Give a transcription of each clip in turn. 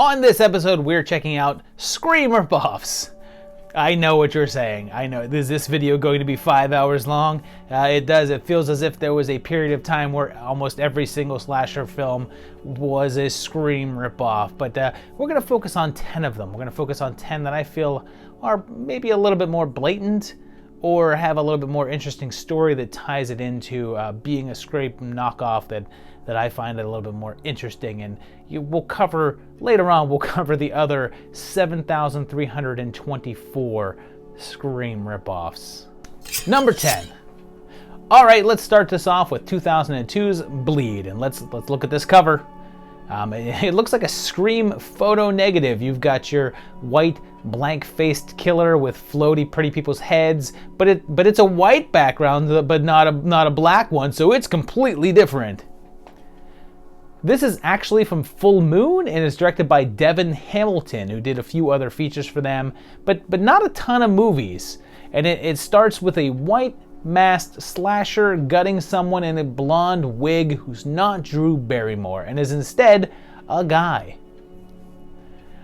On this episode, we're checking out Scream Ripoffs. I know what you're saying. I know. Is this video going to be 5 hours long? It does. It feels as if there was a period of time where almost every single slasher film was a Scream ripoff. But we're going to focus on 10 of them. We're going to focus on 10 that I feel are maybe a little bit more blatant or have a little bit more interesting story that ties it into being a Scream knockoff that I find it a little bit more interesting. And we'll cover, later on, we'll cover the other 7,324 Scream ripoffs. Number 10. All right, let's start this off with 2002's Bleed. And let's look at this cover. It looks like a Scream photo negative. You've got your white blank-faced killer with floaty pretty people's heads, but it's a white background, but not a black one, so it's completely different. This is actually from Full Moon and is directed by Devin Hamilton, who did a few other features for them, but not a ton of movies. And it starts with a white masked slasher gutting someone in a blonde wig who's not Drew Barrymore and is instead a guy.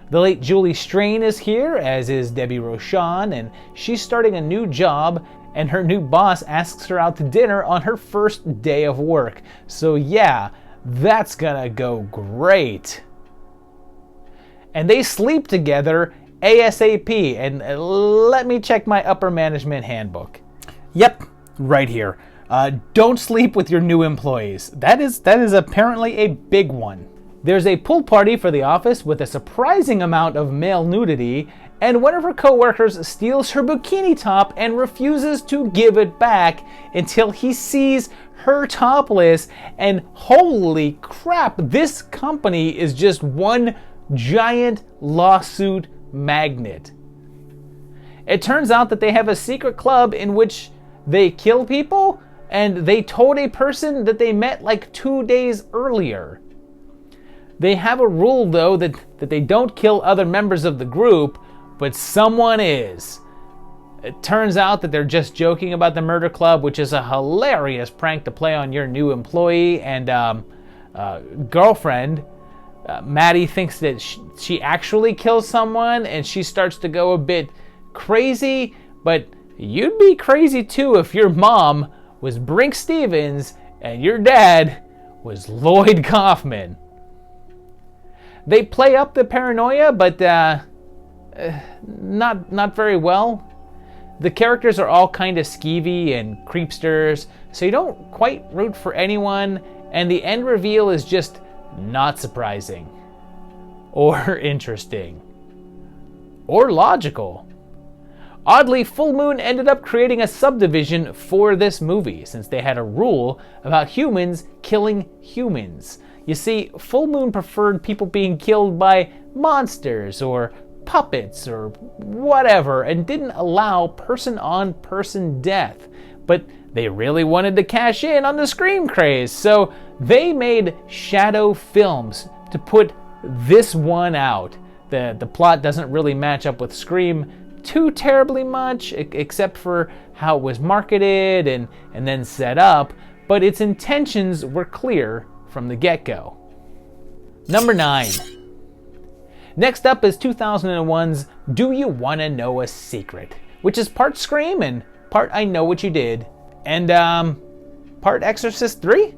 The late Julie Strain is here, as is Debbie Rochon, and she's starting a new job, and her new boss asks her out to dinner on her first day of work. So yeah, that's gonna go great. And they sleep together ASAP, and let me check my upper management handbook. Yep, right here. Don't sleep with your new employees. That is apparently a big one. There's a pool party for the office with a surprising amount of male nudity, and one of her coworkers steals her bikini top and refuses to give it back until he sees her topless, and holy crap, this company is just one giant lawsuit magnet. It turns out that they have a secret club in which they kill people, and they told a person that they met like 2 days earlier. They have a rule though that they don't kill other members of the group, but someone is. It turns out that they're just joking about the murder club, which is a hilarious prank to play on your new employee and girlfriend. Maddie thinks that she actually kills someone, and she starts to go a bit crazy, but you'd be crazy too if your mom was Brink Stevens and your dad was Lloyd Kaufman. They play up the paranoia, but not very well. The characters are all kind of skeevy and creepsters, so you don't quite root for anyone, and the end reveal is just not surprising, or interesting, or logical. Oddly, Full Moon ended up creating a subdivision for this movie, since they had a rule about humans killing humans. You see, Full Moon preferred people being killed by monsters or puppets or whatever, and didn't allow person-on-person death. But they really wanted to cash in on the Scream craze, so they made shadow films to put this one out. The plot doesn't really match up with Scream too terribly much, except for how it was marketed and then set up, but its intentions were clear from the get-go. Number 9. Next up is 2001's Do You Wanna Know a Secret, which is part Scream and part I Know What You Did, and part Exorcist 3?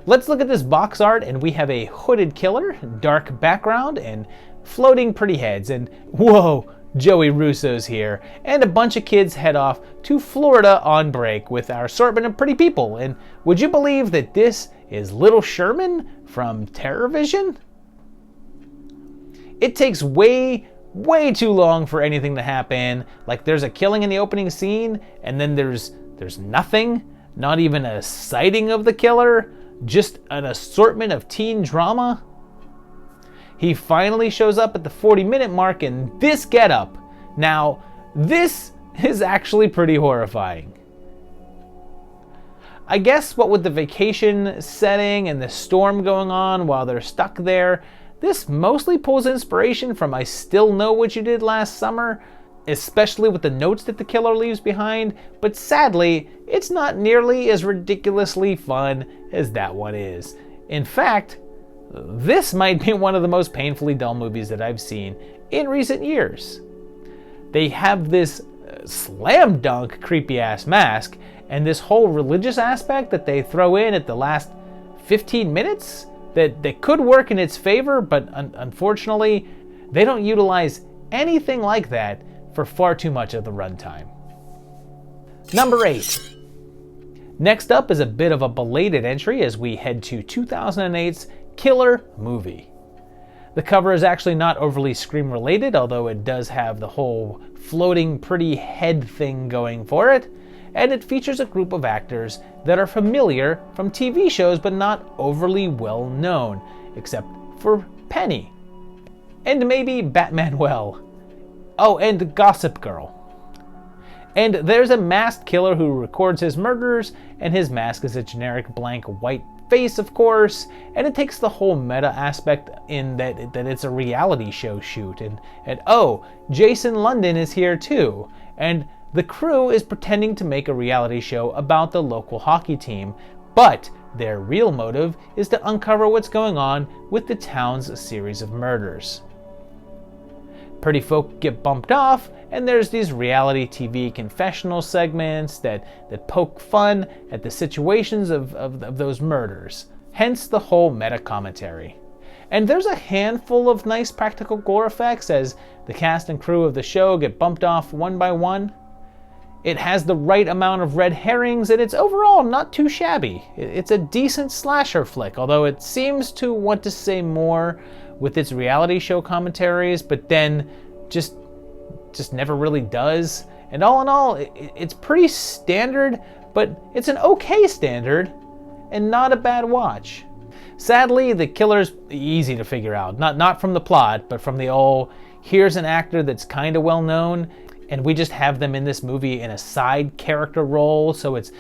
Let's look at this box art, and we have a hooded killer, dark background, and floating pretty heads, and whoa, Joey Russo's here, and a bunch of kids head off to Florida on break with our assortment of pretty people. And would you believe that this is Little Sherman from TerrorVision? It takes way too long for anything to happen. Like, there's a killing in the opening scene, and then there's nothing, not even a sighting of the killer, just an assortment of teen drama. He finally shows up at the 40-minute mark in this getup. Now, this is actually pretty horrifying. I guess what with the vacation setting and the storm going on while they're stuck there, this mostly pulls inspiration from I Still Know What You Did Last Summer, especially with the notes that the killer leaves behind, but sadly, it's not nearly as ridiculously fun as that one is. In fact, this might be one of the most painfully dull movies that I've seen in recent years. They have this slam dunk creepy ass mask, and this whole religious aspect that they throw in at the last 15 minutes that could work in its favor, but unfortunately they don't utilize anything like that for far too much of the runtime. Number 8. Next up is a bit of a belated entry as we head to 2008's Killer Movie. The cover is actually not overly Scream related, although it does have the whole floating pretty head thing going for it, and it features a group of actors that are familiar from TV shows but not overly well known, except for Penny. And maybe Batmanuel. Oh, and Gossip Girl. And there's a masked killer who records his murders, and his mask is a generic blank white face, of course, and it takes the whole meta aspect in that it's a reality show shoot, and oh, Jason London is here too, and the crew is pretending to make a reality show about the local hockey team, but their real motive is to uncover what's going on with the town's series of murders. Pretty folk get bumped off, and there's these reality TV confessional segments that poke fun at the situations of those murders, hence the whole meta commentary. And there's a handful of nice practical gore effects as the cast and crew of the show get bumped off one by one. It has the right amount of red herrings, and it's overall not too shabby. It's a decent slasher flick, although it seems to want to say more with its reality show commentaries, but then just never really does. And all in all, it's pretty standard, but it's an okay standard and not a bad watch. Sadly, the killer's easy to figure out, not from the plot, but from the here's an actor that's kind of well known, and we just have them in this movie in a side character role, so it's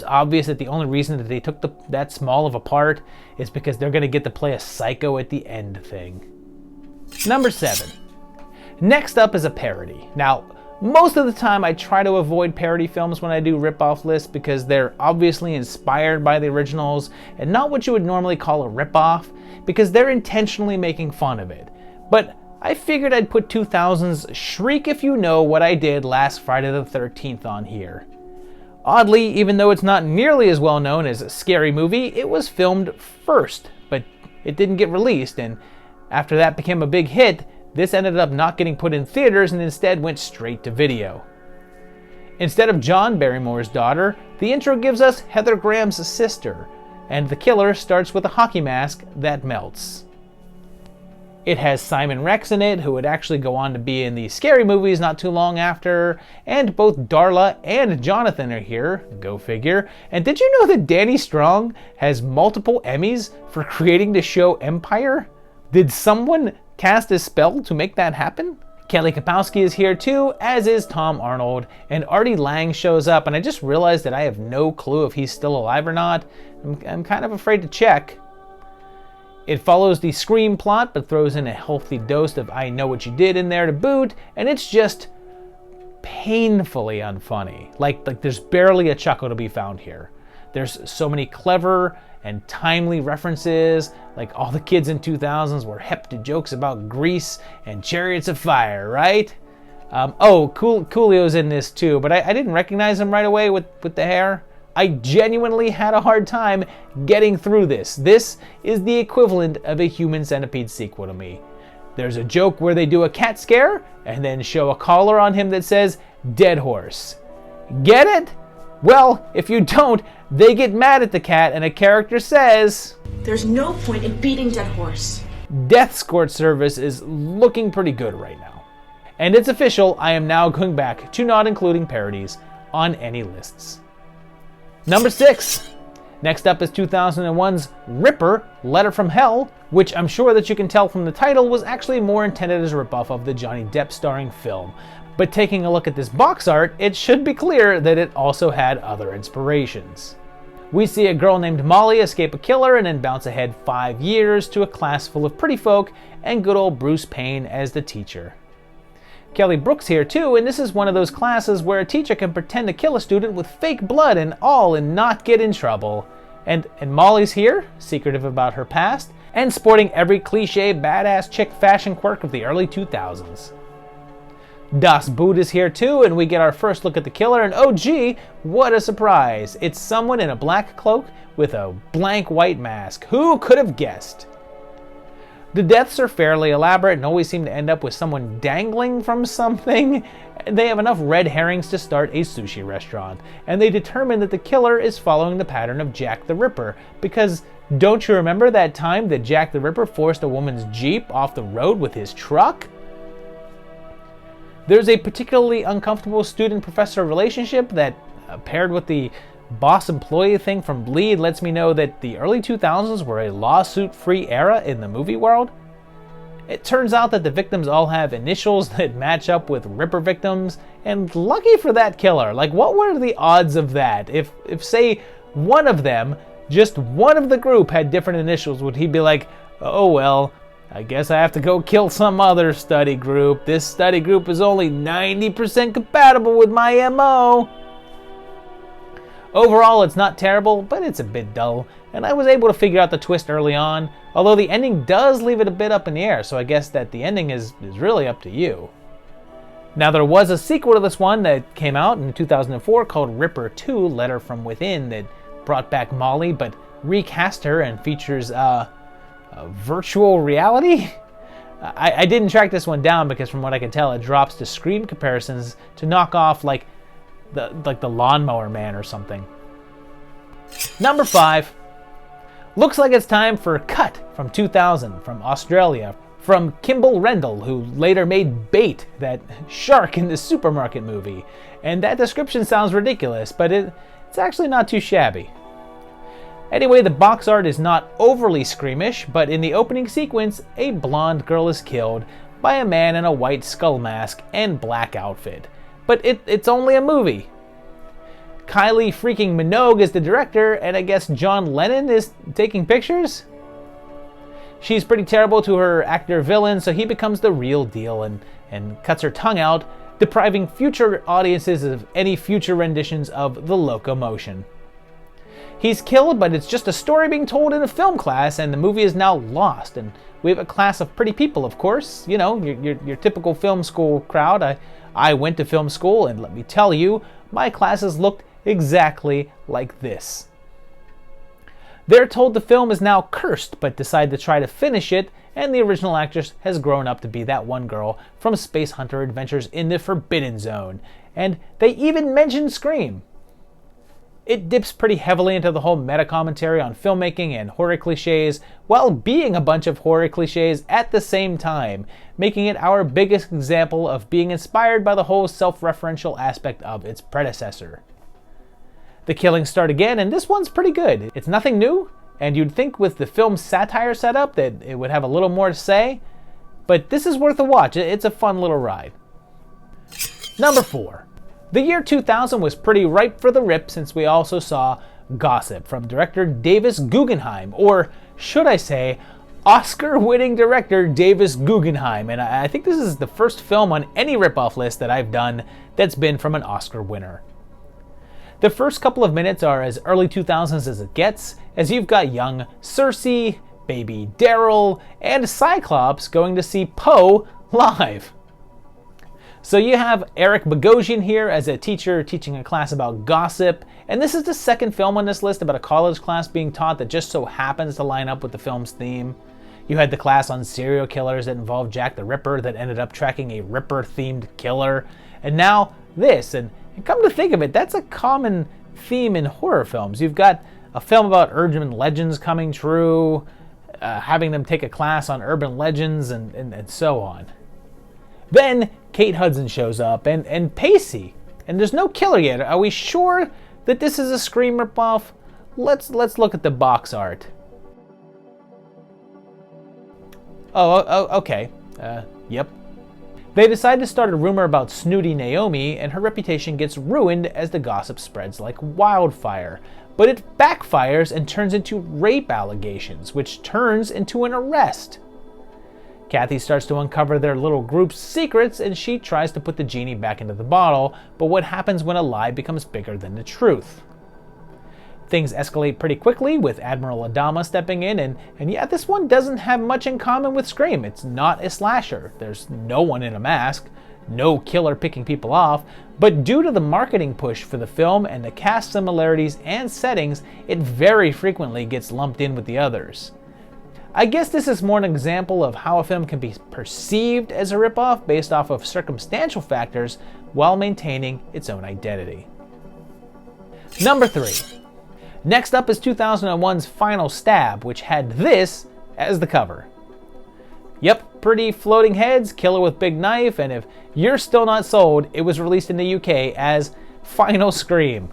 obvious that the only reason that they took that small of a part is because they're going to get to play a psycho at the end thing. Number 7. Next up is a parody. Now, most of the time I try to avoid parody films when I do rip-off lists because they're obviously inspired by the originals and not what you would normally call a rip-off, because they're intentionally making fun of it. But I figured I'd put 2000's Shriek If You Know What I Did Last Friday the 13th on here. Oddly, even though it's not nearly as well known as Scary Movie, it was filmed first, but it didn't get released, and after that became a big hit, this ended up not getting put in theaters and instead went straight to video. Instead of John Barrymore's daughter, the intro gives us Heather Graham's sister, and the killer starts with a hockey mask that melts. It has Simon Rex in it, who would actually go on to be in the Scary Movies not too long after, and both Darla and Jonathan are here, go figure. And did you know that Danny Strong has multiple Emmys for creating the show Empire? Did someone cast a spell to make that happen? Kelly Kapowski is here too, as is Tom Arnold, and Artie Lang shows up, and I just realized that I have no clue if he's still alive or not. I'm kind of afraid to check. It follows the Scream plot, but throws in a healthy dose of I Know What You Did in there to boot, and it's just painfully unfunny. Like there's barely a chuckle to be found here. There's so many clever and timely references, like all the kids in 2000s were hep to jokes about Grease and Chariots of Fire, right? Coolio's in this too, but I didn't recognize him right away with the hair. I genuinely had a hard time getting through this. This is the equivalent of a Human Centipede sequel to me. There's a joke where they do a cat scare and then show a collar on him that says dead horse. Get it? Well, if you don't, they get mad at the cat and a character says, "There's no point in beating dead horse." Death Escort Service is looking pretty good right now. And it's official, I am now going back to not including parodies on any lists. Number 6. Next up is 2001's Ripper, Letter from Hell, which I'm sure that you can tell from the title was actually more intended as a ripoff of the Johnny Depp starring film. But taking a look at this box art, it should be clear that it also had other inspirations. We see a girl named Molly escape a killer and then bounce ahead 5 years to a class full of pretty folk and good old Bruce Payne as the teacher. Kelly Brook's here too, and this is one of those classes where a teacher can pretend to kill a student with fake blood and all and not get in trouble. And Molly's here, secretive about her past, and sporting every cliche badass chick fashion quirk of the early 2000s. Das Boot is here too, and we get our first look at the killer, and oh gee, what a surprise! It's someone in a black cloak with a blank white mask. Who could have guessed? The deaths are fairly elaborate and always seem to end up with someone dangling from something. They have enough red herrings to start a sushi restaurant, and they determine that the killer is following the pattern of Jack the Ripper, because don't you remember that time that Jack the Ripper forced a woman's Jeep off the road with his truck? There's a particularly uncomfortable student-professor relationship that, paired with the boss-employee thing from Bleed, lets me know that the early 2000s were a lawsuit-free era in the movie world. It turns out that the victims all have initials that match up with Ripper victims, and lucky for that killer. Like, what were the odds of that? If say, one of them, just one of the group had different initials, would he be like, oh well, I guess I have to go kill some other study group. This study group is only 90% compatible with my MO. Overall, it's not terrible, but it's a bit dull, and I was able to figure out the twist early on, although the ending does leave it a bit up in the air, so I guess that the ending is really up to you. Now, there was a sequel to this one that came out in 2004 called Ripper 2, Letter from Within, that brought back Molly, but recast her and features, virtual reality? I didn't track this one down because from what I can tell it drops to Scream comparisons to knock off like the Lawnmower Man or something. Number 5. Looks like it's time for a Cut from 2000 from Australia from Kimball Rendell, who later made Bait, that shark in the supermarket movie. And that description sounds ridiculous, but it's actually not too shabby. Anyway, the box art is not overly squeamish, but in the opening sequence, a blonde girl is killed by a man in a white skull mask and black outfit. But it's only a movie. Kylie freaking Minogue is the director, and I guess John Lennon is taking pictures? She's pretty terrible to her actor villain, so he becomes the real deal and cuts her tongue out, depriving future audiences of any future renditions of The Locomotion. He's killed, but it's just a story being told in a film class, and the movie is now lost. And we have a class of pretty people, of course. You know, your typical film school crowd. I went to film school, and let me tell you, my classes looked exactly like this. They're told the film is now cursed, but decide to try to finish it, and the original actress has grown up to be that one girl from Space Hunter Adventures in the Forbidden Zone. And they even mention Scream. It dips pretty heavily into the whole meta-commentary on filmmaking and horror cliches, while being a bunch of horror cliches at the same time, making it our biggest example of being inspired by the whole self-referential aspect of its predecessor. The killings start again, and this one's pretty good. It's nothing new, and you'd think with the film's satire setup that it would have a little more to say, but this is worth a watch. It's a fun little ride. Number 4. The year 2000 was pretty ripe for the rip since we also saw Gossip from director Davis Guggenheim, or should I say, Oscar-winning director Davis Guggenheim, and I think this is the first film on any ripoff list that I've done that's been from an Oscar winner. The first couple of minutes are as early 2000s as it gets, as you've got young Cersei, baby Daryl, and Cyclops going to see Poe live. So you have Eric Bogosian here as a teacher teaching a class about gossip, and this is the second film on this list about a college class being taught that just so happens to line up with the film's theme. You had the class on serial killers that involved Jack the Ripper that ended up tracking a Ripper-themed killer, and now this, and come to think of it, that's a common theme in horror films. You've got a film about urban legends coming true, having them take a class on urban legends, and so on. Then Kate Hudson shows up, and Pacey, and there's no killer yet. Are we sure that this is a Scream ripoff? Let's look at the box art. Oh, okay. Yep. They decide to start a rumor about Snooty Naomi, and her reputation gets ruined as the gossip spreads like wildfire. But it backfires and turns into rape allegations, which turns into an arrest. Kathy starts to uncover their little group's secrets, and she tries to put the genie back into the bottle, but what happens when a lie becomes bigger than the truth? Things escalate pretty quickly with Admiral Adama stepping in, and yeah, this one doesn't have much in common with Scream. It's not a slasher. There's no one in a mask, no killer picking people off, but due to the marketing push for the film and the cast similarities and settings, it very frequently gets lumped in with the others. I guess this is more an example of how a film can be perceived as a ripoff based off of circumstantial factors while maintaining its own identity. Number 3. Next up is 2001's Final Stab, which had this as the cover. Yep, pretty floating heads, killer with big knife, and if you're still not sold, it was released in the UK as Final Scream.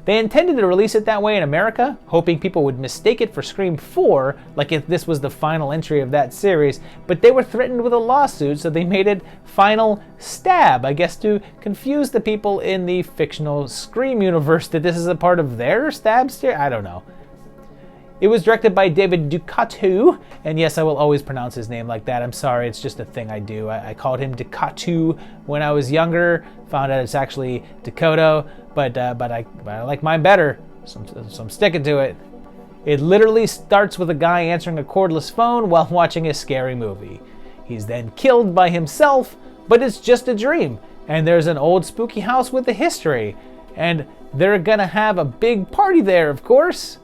They intended to release it that way in America, hoping people would mistake it for Scream 4, like if this was the final entry of that series, but they were threatened with a lawsuit, so they made it Final Stab, I guess to confuse the people in the fictional Scream universe that this is a part of their stab series. I don't know. It was directed by David Ducatu, and yes, I will always pronounce his name like that. I'm sorry, it's just a thing I do. I called him Ducatu when I was younger, found out it's actually Dakota, but I like mine better, so I'm sticking to it. It literally starts with a guy answering a cordless phone while watching a scary movie. He's then killed by himself, but it's just a dream, and there's an old spooky house with a history, and they're gonna have a big party there, of course.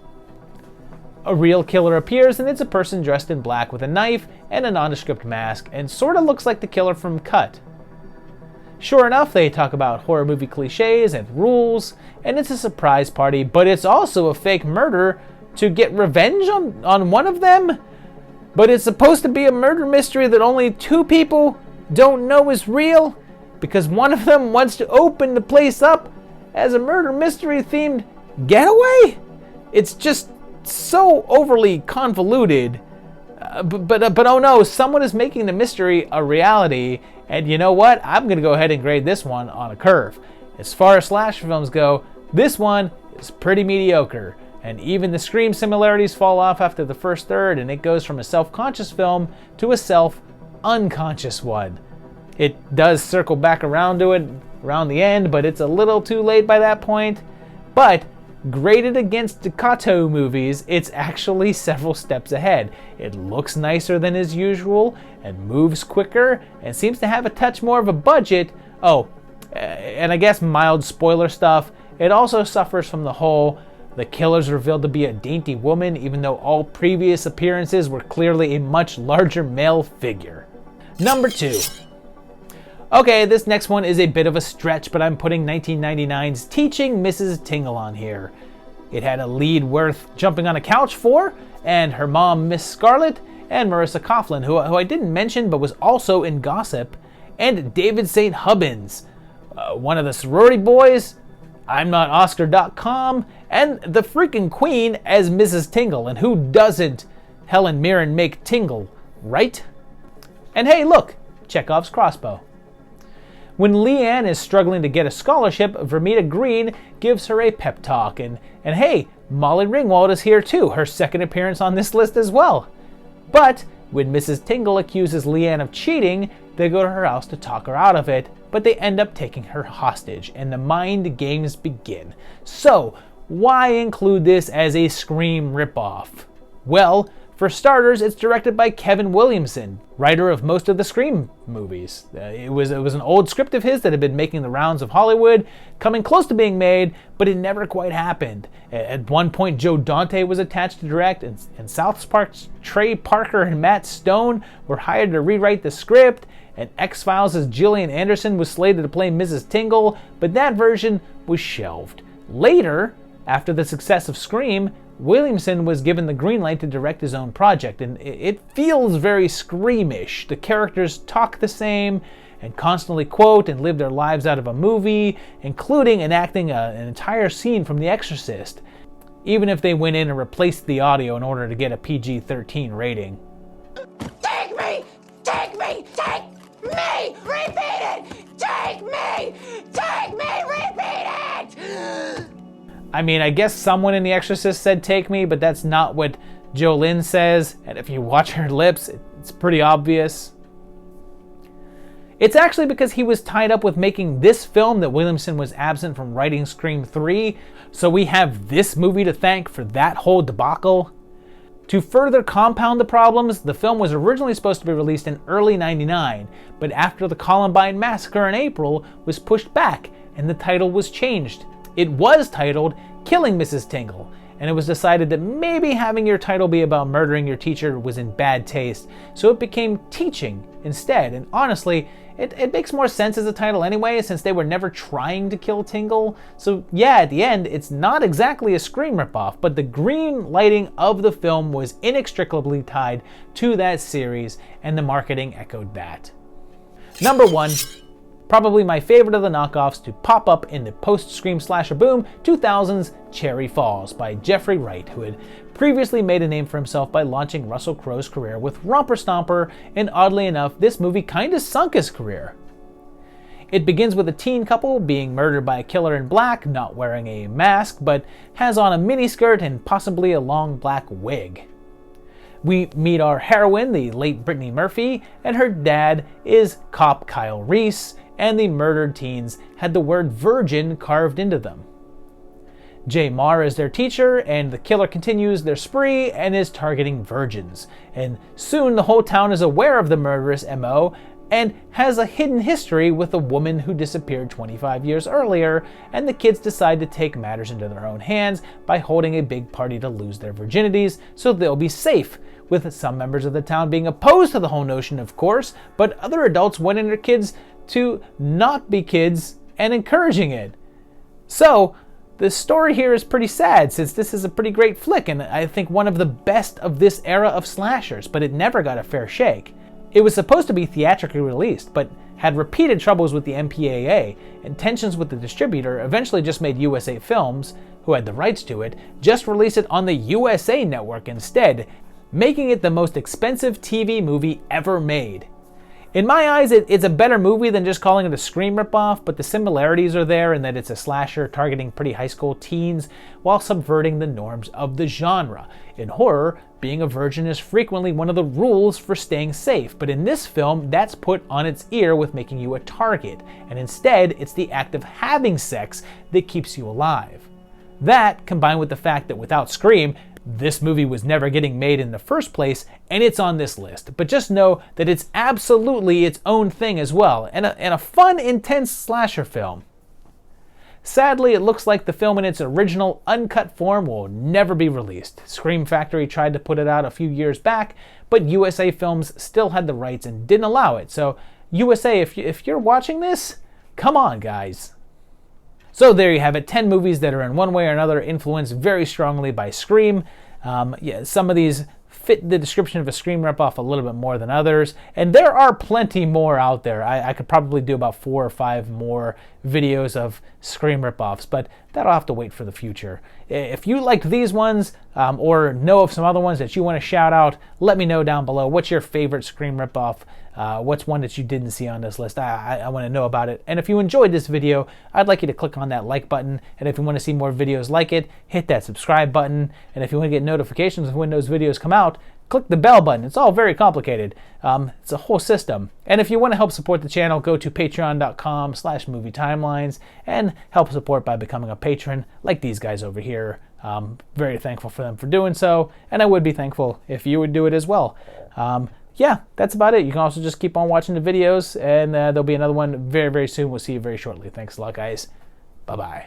A real killer appears, and it's a person dressed in black with a knife and a nondescript mask, and sorta looks like the killer from Cut. Sure enough, they talk about horror movie cliches and rules, and it's a surprise party, but it's also a fake murder to get revenge on one of them? But it's supposed to be a murder mystery that only 2 people don't know is real, because one of them wants to open the place up as a murder mystery themed getaway? It's just so overly convoluted, but oh no, someone is making the mystery a reality, and you know what? I'm gonna go ahead and grade this one on a curve. As far as slasher films go, this one is pretty mediocre, and even the Scream similarities fall off after the first third, and it goes from a self-conscious film to a self-unconscious one. It does circle back around to it around the end, but it's a little too late by that point. But graded against Ducatu movies, it's actually several steps ahead. It looks nicer than is usual, and moves quicker, and seems to have a touch more of a budget. Oh, and I guess mild spoiler stuff, it also suffers from the whole the killer's revealed to be a dainty woman, even though all previous appearances were clearly a much larger male figure. Number 2. Okay, this next one is a bit of a stretch, but I'm putting 1999's Teaching Mrs. Tingle on here. It had a lead worth jumping on a couch for, and her mom, Miss Scarlett, and Marissa Coughlan, who I didn't mention but was also in Gossip, and David St. Hubbins, one of the sorority boys, I'm Not Oscar.com, and the freaking queen as Mrs. Tingle, and who doesn't Helen Mirren make Tingle, right? And hey, look, Chekhov's crossbow. When Leanne is struggling to get a scholarship, Vermita Green gives her a pep talk, and hey, Molly Ringwald is here too, her second appearance on this list as well. But when Mrs. Tingle accuses Leanne of cheating, they go to her house to talk her out of it, but they end up taking her hostage, and the mind games begin. So, why include this as a Scream ripoff? Well, for starters, it's directed by Kevin Williamson, writer of most of the Scream movies. It was an old script of his that had been making the rounds of Hollywood, coming close to being made, but it never quite happened. At one point, Joe Dante was attached to direct, and South Park's Trey Parker and Matt Stone were hired to rewrite the script, and X-Files' Gillian Anderson was slated to play Mrs. Tingle, but that version was shelved. Later, after the success of Scream, Williamson was given the green light to direct his own project, and it feels very Screamish. The characters talk the same and constantly quote and live their lives out of a movie, including enacting an entire scene from The Exorcist, even if they went in and replaced the audio in order to get a PG-13 rating. Take me! Take me! Take me! Repeat it! Take me! Take me! Repeat it! I mean, I guess someone in The Exorcist said take me, but that's not what Jolene says, and if you watch her lips, it's pretty obvious. It's actually because he was tied up with making this film that Williamson was absent from writing Scream 3, So we have this movie to thank for that whole debacle? To further compound the problems, the film was originally supposed to be released in early '99, but after the Columbine massacre in April was pushed back and the title was changed. It was titled Killing Mrs. Tingle, and it was decided that maybe having your title be about murdering your teacher was in bad taste, so it became Teaching instead. And honestly, it makes more sense as a title anyway, since they were never trying to kill Tingle. So yeah, at the end, it's not exactly a Scream ripoff, but the green lighting of the film was inextricably tied to that series, and the marketing echoed that. Number 1. Probably my favorite of the knockoffs to pop up in the post-Scream slasher boom 2000's Cherry Falls by Jeffrey Wright, who had previously made a name for himself by launching Russell Crowe's career with Romper Stomper, and oddly enough, this movie kinda sunk his career. It begins with a teen couple being murdered by a killer in black, not wearing a mask, but has on a miniskirt and possibly a long black wig. We meet our heroine, the late Brittany Murphy, and her dad is cop Kyle Reese, and the murdered teens had the word virgin carved into them. Jay Marr is their teacher, and the killer continues their spree and is targeting virgins. And soon the whole town is aware of the murderous MO and has a hidden history with a woman who disappeared 25 years earlier, and the kids decide to take matters into their own hands by holding a big party to lose their virginities so they'll be safe, with some members of the town being opposed to the whole notion, of course, but other adults wanting their kids to not be kids and encouraging it. So, the story here is pretty sad, since this is a pretty great flick and I think one of the best of this era of slashers, but it never got a fair shake. It was supposed to be theatrically released, but had repeated troubles with the MPAA, and tensions with the distributor eventually just made USA Films, who had the rights to it, just release it on the USA Network instead, making it the most expensive TV movie ever made. In my eyes, it's a better movie than just calling it a Scream ripoff, but the similarities are there in that it's a slasher targeting pretty high school teens while subverting the norms of the genre. In horror, being a virgin is frequently one of the rules for staying safe, but in this film, that's put on its ear with making you a target, and instead, it's the act of having sex that keeps you alive. That, combined with the fact that without Scream, this movie was never getting made in the first place, and it's on this list. But just know that it's absolutely its own thing as well, and a fun, intense slasher film. Sadly, it looks like the film in its original uncut form will never be released. Scream Factory tried to put it out a few years back, but USA Films still had the rights and didn't allow it. So USA, if you're watching this, come on, guys. So there you have it, 10 movies that are in one way or another influenced very strongly by Scream. Some of these fit the description of a Scream ripoff a little bit more than others, and there are plenty more out there. I could probably do about 4 or 5 more videos of Scream ripoffs, but that'll have to wait for the future. If you liked these ones, or know of some other ones that you want to shout out, let me know down below. What's your favorite Scream ripoff? What's one that you didn't see on this list? I want to know about it. And if you enjoyed this video, I'd like you to click on that like button. And if you want to see more videos like it, hit that subscribe button. And if you want to get notifications of when those videos come out, click the bell button. It's all very complicated. It's a whole system. And if you want to help support the channel, go to patreon.com/movietimelines and help support by becoming a patron like these guys over here. Very thankful for them for doing so. And I would be thankful if you would do it as well. Yeah, that's about it. You can also just keep on watching the videos, and there'll be another one very, very soon. We'll see you very shortly. Thanks a lot, guys. Bye-bye.